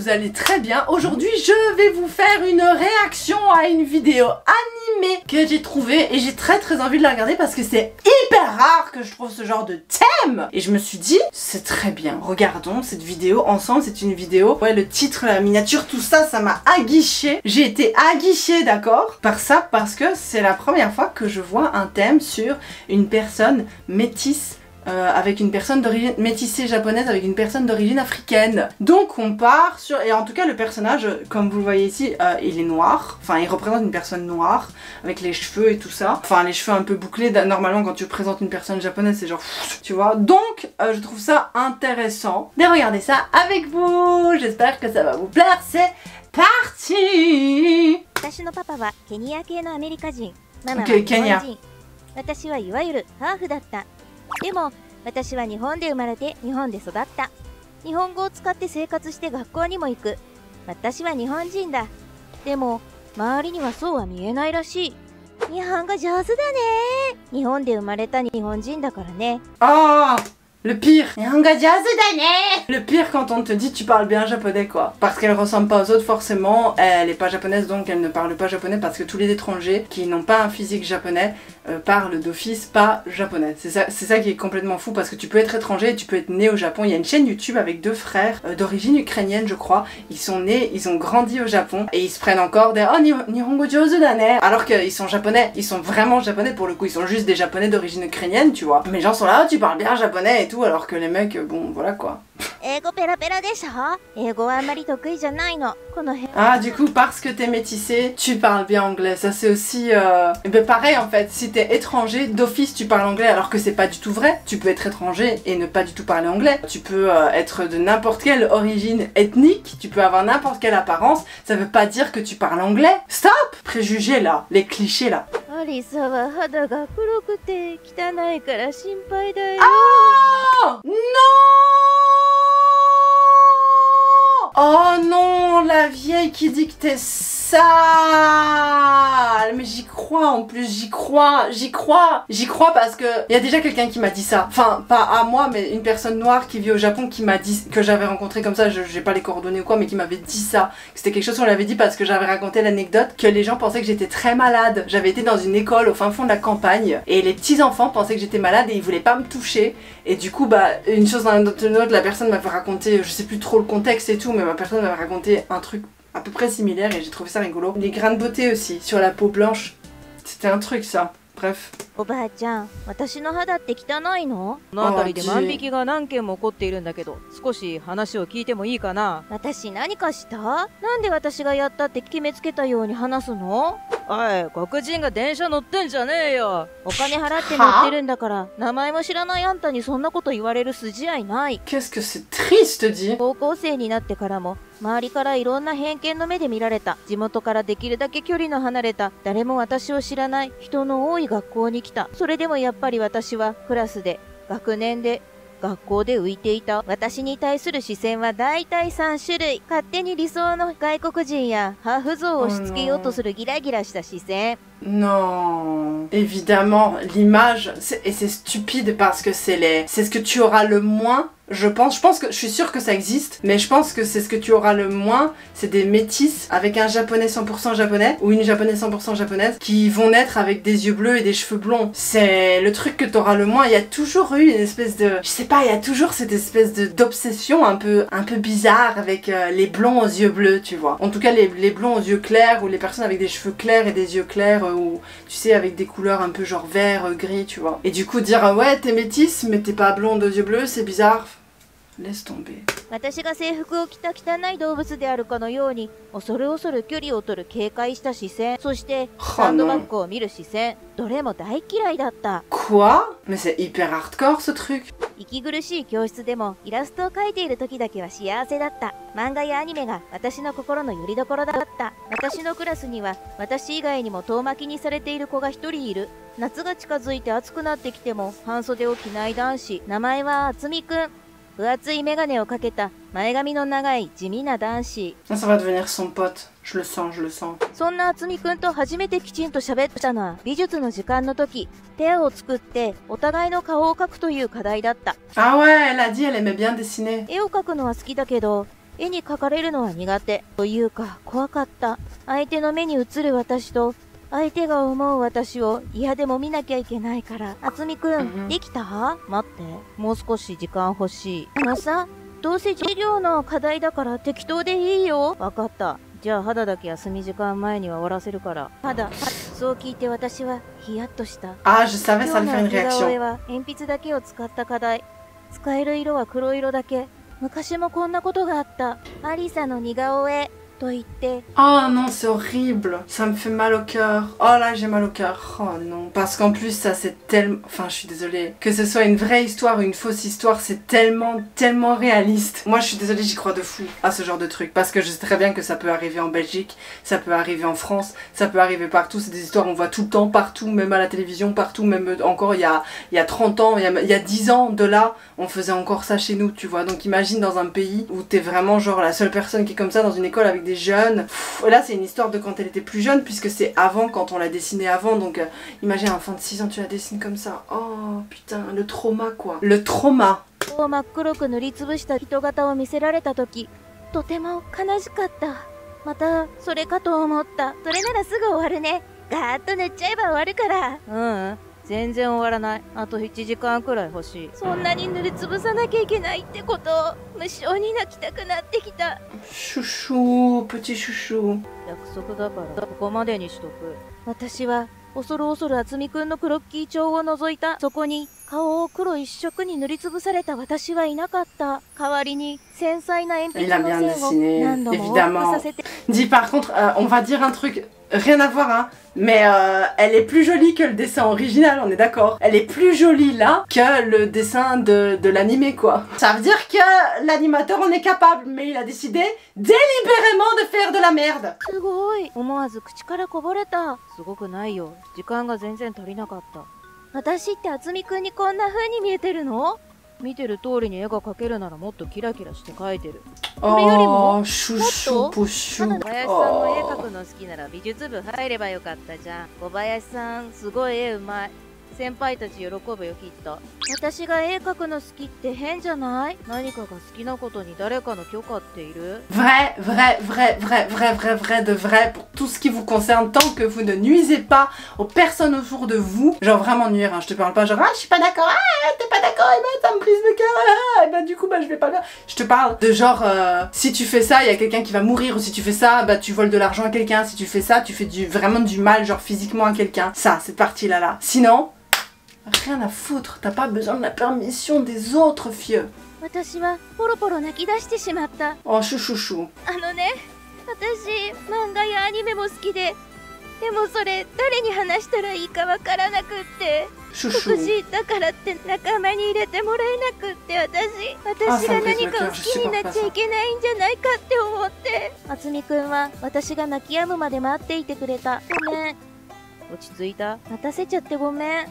vous allez très bien. Aujourd'hui, je vais vous faire une réaction à une vidéo animée que j'ai trouvée et j'ai très envie de la regarder parce que c'est hyper rare que je trouve ce genre de thème. Et je me suis dit, c'est très bien. Regardons cette vidéo ensemble. C'est une vidéo, ouais, le titre, la miniature, tout ça, ça m'a aguiché. J'ai été aguichée, d'accord, par ça parce que c'est la première fois que je vois un thème sur une personne métisse. Avec une personne d'origine métissée japonaise avec une personne d'origine africaine. Donc on part sur... Et en tout cas le personnage, comme vous le voyez ici, il est noir. Enfin il représente une personne noire avec les cheveux et tout ça. Enfin les cheveux un peu bouclés. Normalement quand tu présentes une personne japonaise c'est genre... Tu vois. Donc je trouve ça intéressant de regarder ça avec vous. J'espère que ça va vous plaire. C'est parti. Ok, Kenya. 私はいわゆるハーフだった。でも私は日本で生まれて日本で育った。日本語を使って生活して学校にも行く。私は日本人だ。でも周りにはそうは見えないらしい。日本語上手だね。日本で生まれた日本人だからね。Le pire, le pire quand on te dit tu parles bien japonais quoi. Parce qu'elle ressemble pas aux autres forcément, elle est pas japonaise donc elle ne parle pas japonais parce que tous les étrangers qui n'ont pas un physique japonais parlent d'office pas japonais. C'est ça qui est complètement fou parce que tu peux être étranger et tu peux être né au Japon. Il y a une chaîne YouTube avec deux frères d'origine ukrainienne je crois. Ils sont nés, ils ont grandi au Japon et ils se prennent encore des oh Nihongo jozu da ne alors qu'ils sont japonais, ils sont vraiment japonais pour le coup, ils sont juste des japonais d'origine ukrainienne tu vois. Mais les gens sont là, oh, tu parles bien japonais et tout alors que les mecs, bon voilà quoi. Ah du coup parce que t'es métissé, tu parles bien anglais, ça c'est aussi ben pareil en fait, si t'es étranger, d'office tu parles anglais alors que c'est pas du tout vrai, tu peux être étranger et ne pas du tout parler anglais, tu peux être de n'importe quelle origine ethnique, tu peux avoir n'importe quelle apparence, ça veut pas dire que tu parles anglais. Stop préjugés là, les clichés là. Ah non. Oh non, la vieille qui dit que t'es sale. Mais j'y crois en plus, j'y crois parce que il y a déjà quelqu'un qui m'a dit ça. Enfin, pas à moi, mais une personne noire qui vit au Japon qui m'a dit, que j'avais rencontré comme ça, j'ai pas les coordonnées ou quoi, mais qui m'avait dit ça. C'était quelque chose qu'on l'avait dit parce que j'avais raconté l'anecdote que les gens pensaient que j'étais très malade. J'avais été dans une école au fin fond de la campagne et les petits enfants pensaient que j'étais malade et ils voulaient pas me toucher. Et du coup, bah, une chose dans une autre, la personne m'avait raconté, je sais plus trop le contexte et tout, mais ma personne m'avait raconté un truc à peu près similaire et j'ai trouvé ça rigolo. Les grains de beauté aussi, sur la peau blanche, c'était un truc ça. Bref. おばあちゃん、私の肌って汚いの？この辺りで万引きが何件も起こっているんだけど、少し話を聞いてもいいかな？私何かした？なんで私がやったって決めつけたように話すの？おい、黒人が電車乗ってんじゃねえよ。お金払って乗ってるんだから、名前も知らないあんたにそんなこと言われる筋合いない。Qu'est-ce que c'est triste dit? 高校生になってからも周りからいろんな偏見の目で見られた。地元からできるだけ距離の離れた誰も私を知らない人の多い学校に来た。それでもやっぱり私はクラスで学年で学校で浮いていた。私に対する視線はだいたい3種類。勝手に理想の外国人やハーフ像を押し付けようとするギラギラした視線。Non, évidemment, l'image, et c'est stupide parce que c'est ce que tu auras le moins, je pense que, je suis sûre que ça existe, mais je pense que c'est ce que tu auras le moins, c'est des métisses avec un japonais 100% japonais, ou une japonaise 100% japonaise, qui vont naître avec des yeux bleus et des cheveux blonds. C'est le truc que tu auras le moins, il y a toujours eu une espèce de, je sais pas, il y a toujours cette espèce d'obsession un peu bizarre avec les blonds aux yeux bleus, tu vois. En tout cas, les blonds aux yeux clairs, ou les personnes avec des cheveux clairs et des yeux clairs, ou tu sais avec des couleurs un peu genre vert, gris tu vois. Et du coup dire ouais t'es métisse mais t'es pas blonde aux yeux bleus c'est bizarre. Laisse tomber. 私が制服を着た汚い動物であるかのように恐る恐る距離を取る警戒した視線、そしてサンドバッグを見る視線、どれも大嫌いだった。Quoi? Mais c'est hyper hardcore ce truc. 息苦しい教室でもイラストを描いている時だけは幸せだった。漫画やアニメが私の心の拠り所だった。私のクラスには私以外にも遠巻きにされている子が一人いる。夏が近づいて暑くなってきても半袖を着ない男子。名前はあつみくん。分厚いメガネをかけた前髪の長い地味な男子。Ça va devenir son pote. Je le sens, je le sens. そんなあつみくんと初めてきちんと喋ったのは美術の時間の時、ペアを作ってお互いの顔を描くという課題だった。Ah ouais, elle a dit elle aimait bien dessiner. 絵を描くのは好きだけど、絵に描かれるのは苦手。というか、怖かった。相手の目に映る私と、相手が思う私を嫌でも見なきゃいけないから。あつみくん、できた？待って。もう少し時間欲しい。さ、どうせ授業の課題だから適当でいいよ。わかった。じゃあ肌だけ休み時間前には終わらせるから。そう聞いて私はヒヤッとした。Ah, je savais, ça me fait une 似顔絵 réaction. は鉛筆だけを使った課題。使える色は黒色だけ。昔もこんなことがあった。アリサの似顔絵と言って。Oh non, c'est horrible. Ça me fait mal au cœur. Oh là, j'ai mal au cœur. Oh non. Parce qu'en plus, ça c'est tellement... Enfin, je suis désolée. Que ce soit une vraie histoire ou une fausse histoire, c'est tellement, tellement réaliste. Moi, je suis désolée, j'y crois de fou à ce genre de truc. Parce que je sais très bien que ça peut arriver en Belgique, ça peut arriver en France, ça peut arriver partout. C'est des histoires qu'on voit tout le temps, partout, même à la télévision, partout. Même encore il y a 30 ans, il y a 10 ans de là, on faisait encore ça chez nous, tu vois. Donc imagine dans un pays où t'es vraiment genre la seule personne qui est comme ça dans une école avec des jeunes. Là c'est une histoire de quand elle était plus jeune puisque c'est avant, quand on l'a dessinée avant. Donc imagine un enfant de 6 ans tu la dessines comme ça. Oh putain, le trauma quoi. Le trauma. 真っ黒く塗りつぶした人型を見せられた時、とても悲しかった。またそれかと思った。それならすぐ終わるね。ガーッと塗っちゃえば終わるから。全然終わらない。あと1時間くらい欲しい。そんなに塗りつぶさなきゃいけないってこと？無性に泣きたくなってきた。Chouchou, petit chouchou. 約束だからここまでにしとく。私は恐る恐るあつみくんのクロッキー帳を覗いた。そこに顔を黒一色に塗りつぶされた私はいなかった。代わりに繊細な鉛筆の線を何度も往復させて。Dis par contre, on va dire un truc, rien à voir hein, mais elle est plus jolie que le dessin original, on est d'accord. Elle est plus jolie là que le dessin de l'animé quoi. Ça veut dire que l'animateur en est capable, mais il a décidé délibérément de faire de la merde. すごい。思わず口からこぼれた。すごくないよ。時間が全然足りなかった。私ってあつみくんにこんな風に見えてるの？見てる通りに絵が描けるならもっとキラキラして描いてる。これよりももっと小林さんの絵描くの好きなら美術部入ればよかったじゃん。小林さんすごい絵うまい。先輩たち喜ぶよきっと。私が絵描くの好きって変じゃない？何かが好きなことに誰かの許可っている？ Vrai, vrai, vrai, vrai, vrai, vrai, vrai de vrai pour tout ce qui vous concerne tant que vous ne nuisez pas aux personnes autour de vous. Genre vraiment nuire, hein. Je te parle pas genre ah je suis pas d'accord, ah t'es pas d'accord, et ben ça me brise le cœur, ah, et ben du coup bah je vais pas bien. Je te parle de genre si tu fais ça il y a quelqu'un qui va mourir, ou si tu fais ça bah tu voles de l'argent à quelqu'un, si tu fais ça tu fais vraiment du mal genre physiquement à quelqu'un. Ça, cette partie là. Sinon rien à foutre, t'as pas besoin de la permission des autres, fieux. 私はポロポロ泣き出してしまった。 Oh, chouchouchou. 私、漫画やアニメも好きで、でもそれ誰に話したらいいかわからなくって、福祉だからって仲間に入れてもらえなくって、私が何かを好きになっちゃいけないんじゃないかって思って。あつみくんは私が泣き止むまで待っていてくれた。ごめん。落ち着いた？待たせちゃってごめん。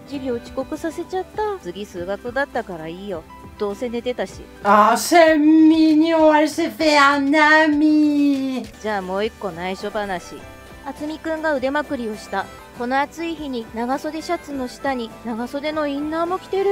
授業遅刻させちゃった。次数学だったからいいよ。どうせ寝てたし。Ah, c'est mignon, elle s'est fait un ami. じゃあもう一個内緒話。あつみくんが腕まくりをした。この暑い日に長袖シャツの下に長袖のインナーも着てる？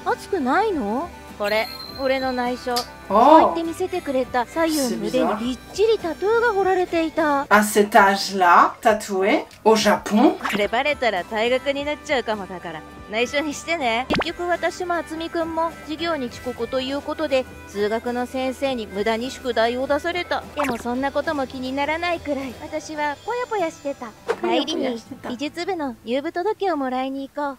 暑くないの？これ、俺の内緒。そう言って見せてくれた。左右の腕にびっちりタトゥーが彫られていた。À cet âge-là, tatoué au Japon. これバレたら退学になっちゃうかもだから内緒にしてね。結局私もあつみくんも授業に遅刻ということで数学の先生に無駄に宿題を出された。でもそんなことも気にならないくらい私はぽやぽやしてた。帰りに美術部の入部届をもらいに行こう。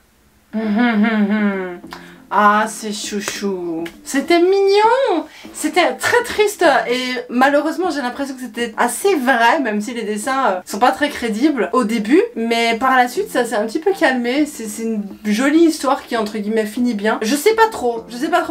Ah, c'est chouchou. C'était mignon. C'était très triste et malheureusement j'ai l'impression que c'était assez vrai, même si les dessins sont pas très crédibles au début. Mais par la suite ça s'est un petit peu calmé. C'est une jolie histoire qui entre guillemets finit bien. Je sais pas trop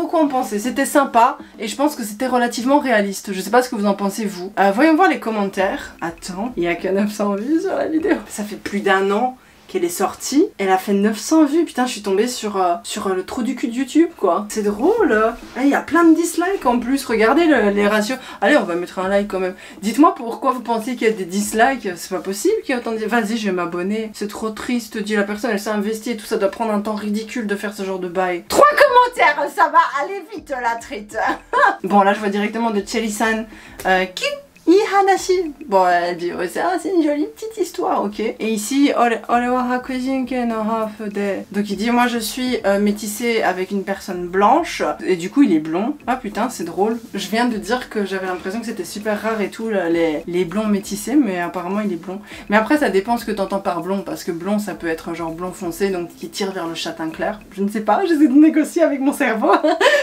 quoi en penser. C'était sympa et je pense que c'était relativement réaliste. Je sais pas ce que vous en pensez vous. Voyons voir les commentaires. Attends, il y a que 900 vues sur la vidéo. Ça fait plus d'un an qu'elle est sortie, elle a fait 900 vues. Putain, je suis tombée sur le trou du cul de YouTube, quoi. C'est drôle. Il y a plein de dislikes en plus. Regardez les ratios. Allez, on va mettre un like quand même. Dites-moi pourquoi vous pensez qu'il y a des dislikes. C'est pas possible qu'il y ait autant de... Vas-y, je vais m'abonner. C'est trop triste, dit la personne. Elle s'est investie et tout. Ça doit prendre un temps ridicule de faire ce genre de bail. 3 commentaires, ça va aller vite, la trite. Bon, là, je vois directement de Cherry-san qui... Ihanashi. Bon, elle dit, ouais, c'est une jolie petite histoire, ok. Et ici, ore wa hakujinke no hafu de. Donc il dit, moi je suis métissé avec une personne blanche. Et du coup, il est blond. Ah putain, c'est drôle. Je viens de dire que j'avais l'impression que c'était super rare et tout, les blonds métissés, mais apparemment il est blond. Mais après, ça dépend ce que t'entends par blond, parce que blond, ça peut être genre blond foncé, donc qui tire vers le châtain clair. Je ne sais pas, j'essaie de négocier avec mon cerveau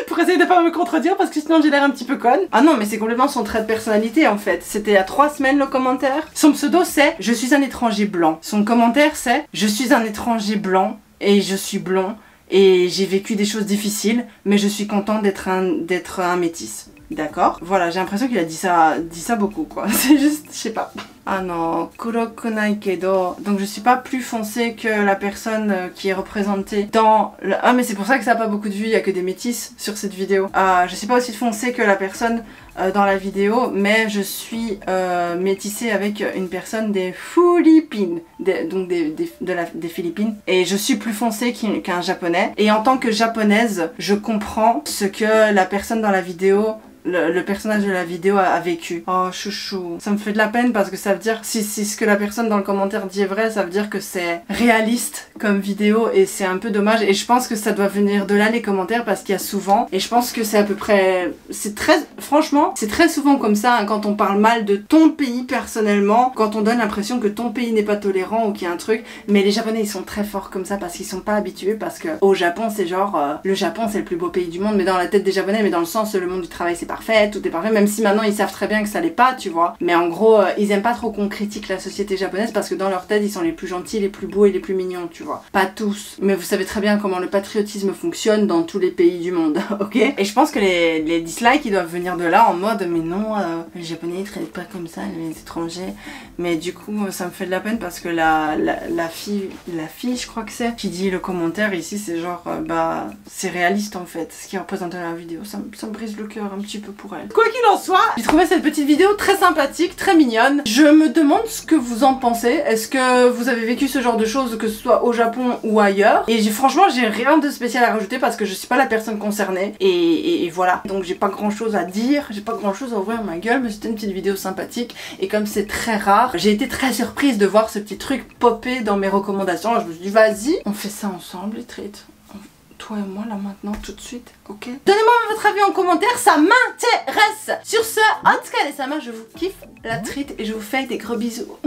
pour essayer de pas me contredire, parce que sinon j'ai l'air un petit peu conne. Ah non, mais c'est complètement son trait de personnalité en fait. C'était il y a 3 semaines le commentaire. Son pseudo c'est « Je suis un étranger blanc ». Son commentaire c'est « Je suis un étranger blanc et je suis blond et j'ai vécu des choses difficiles, mais je suis content d'être un métis ». D'accord. Voilà, j'ai l'impression qu'il a dit ça beaucoup, quoi. C'est juste, je sais pas. Ah non, kurokunai kedo. Donc je suis pas plus foncée que la personne qui est représentée dans le... Ah mais c'est pour ça que ça a pas beaucoup de vues, il y a que des métis sur cette vidéo. Je suis pas aussi foncée que la personne dans la vidéo, mais je suis métissée avec une personne des Philippines, donc des Philippines. Et je suis plus foncée qu'un japonais. Et en tant que japonaise, je comprends ce que la personne dans la vidéo... Le personnage de la vidéo a vécu. Oh chouchou. Ça me fait de la peine parce que ça veut dire, si ce que la personne dans le commentaire dit est vrai, ça veut dire que c'est réaliste comme vidéo et c'est un peu dommage. Et je pense que ça doit venir de là les commentaires parce qu'il y a souvent, et je pense que c'est à peu près, franchement, c'est très souvent comme ça hein, quand on parle mal de ton pays personnellement, quand on donne l'impression que ton pays n'est pas tolérant ou qu'il y a un truc. Mais les Japonais ils sont très forts comme ça parce qu'ils sont pas habitués, parce que au Japon c'est genre, le Japon c'est le plus beau pays du monde, mais dans la tête des Japonais, mais dans le sens le monde du travail c'est parfait, tout est parfait, même si maintenant ils savent très bien que ça l'est pas, tu vois. Mais en gros, ils aiment pas trop qu'on critique la société japonaise parce que dans leur tête, ils sont les plus gentils, les plus beaux et les plus mignons, tu vois. Pas tous, mais vous savez très bien comment le patriotisme fonctionne dans tous les pays du monde, ok. Et je pense que les dislikes, ils doivent venir de là en mode, mais non, les Japonais ils traitent pas comme ça, les étrangers. Mais du coup, ça me fait de la peine parce que la fille, je crois que c'est, qui dit le commentaire ici, c'est genre, bah, c'est réaliste en fait, ce qui est représenté dans la vidéo. Ça me brise le cœur un petit peu pour elle. Quoi qu'il en soit, j'ai trouvé cette petite vidéo très sympathique, très mignonne. Je me demande ce que vous en pensez. Est-ce que vous avez vécu ce genre de choses, que ce soit au Japon ou ailleurs? Et franchement, j'ai rien de spécial à rajouter parce que je suis pas la personne concernée. Et voilà. Donc j'ai pas grand chose à dire, j'ai pas grand chose à ouvrir ma gueule, mais c'était une petite vidéo sympathique. Et comme c'est très rare, j'ai été très surprise de voir ce petit truc popper dans mes recommandations. Alors, je me suis dit, vas-y, on fait ça ensemble, les treats. Toi et moi là maintenant tout de suite, ok? Donnez-moi votre avis en commentaire, ça m'intéresse. Sur ce, en tout cas les sama, je vous kiffe la treat et je vous fais des gros bisous.